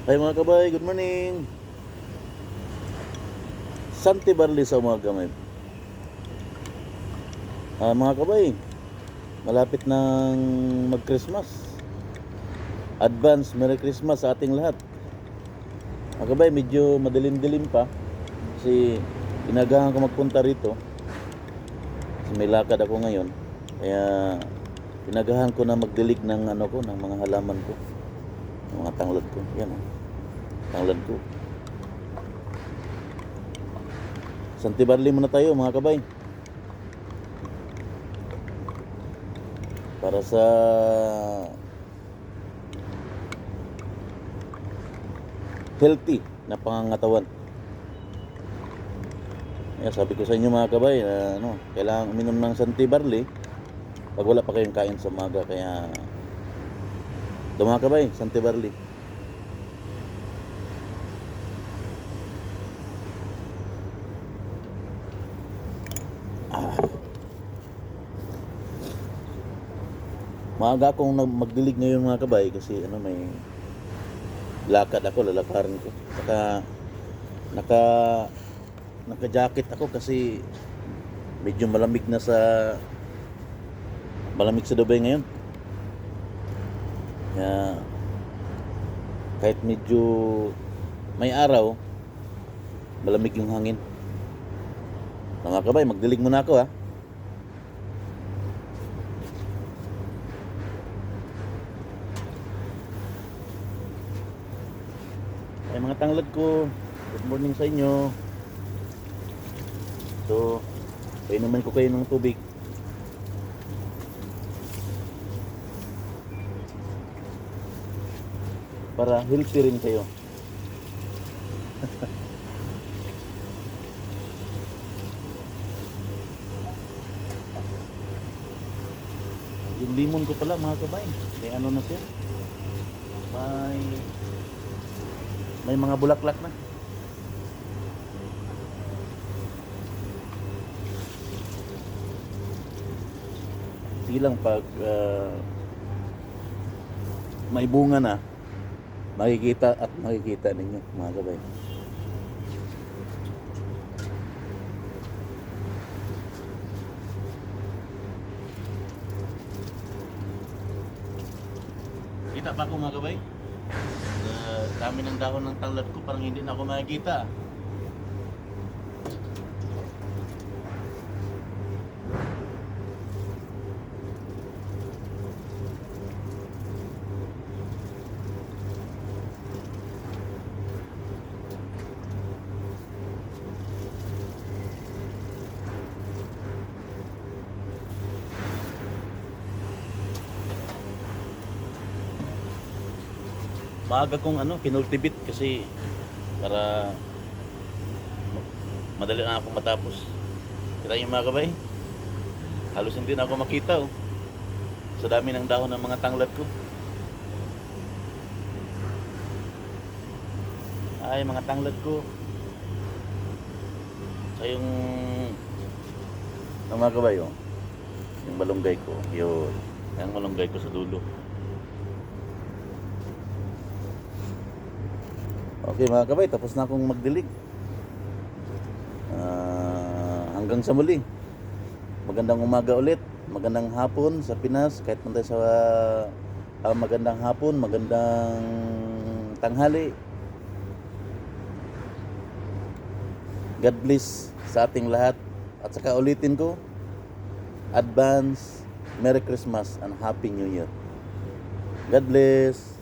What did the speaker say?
Hi mga kabay, good morning. Santi Barli sa umaga may. Mga kabay, malapit nang mag-Christmas. Advance Merry Christmas sa ating lahat. Mga kabay, medyo madilim-dilim pa kasi inagahan ko magpunta rito. Kasi may lakad ako ngayon. Kaya inagahan ko na magdilig ng ng mga halaman ko. Ng mga tanglad ko. Yan oh. Tanglad ko. Santi Barli muna tayo mga kabay. Para sa healthy na pangangatawan. Ayan, sabi ko sa inyo mga kabay, kailangan uminom ng Santi Barli pag wala pa kayong kain sa umaga. Kaya mga kabay, Santi Barli. Maaga akong magdilig ngayon mga kabay kasi may lakad ako, lalakarin ko. Saka naka-jacket ako kasi medyo malamig sa Dubai ngayon. Kaya kahit medyo may araw, malamig yung hangin. Mga kabay, magdilig muna ako ha. Ay mga tanglad ko, good morning sa inyo. So, painuman ko kayo ng tubig. Para healthy rin kayo. Yung limon ko pala mga kabay, may na siya. May mga bulaklak na. Silang pag may bunga na, makikita ninyo mga kabay. Kita pa ako mga kabay? Dami ng dahon ng tanglad ko, parang hindi na ako makikita. Maaga kong kinultivate kasi para madali na ako matapos. Kita yung mga kabay, halos hindi na ako makita sa dami ng dahon ng mga tanglad ko. Ay mga tanglad ko, sa yung mga kabay yung malunggay ko, yung malunggay ko sa dulo. Okay mga kabay, tapos na akong magdilig. Hanggang sa muli. Magandang umaga ulit. Magandang hapon sa Pinas. Kahit man tayo sa magandang hapon, magandang tanghali. God bless sa ating lahat. At saka ulitin ko, advance Merry Christmas and Happy New Year. God bless.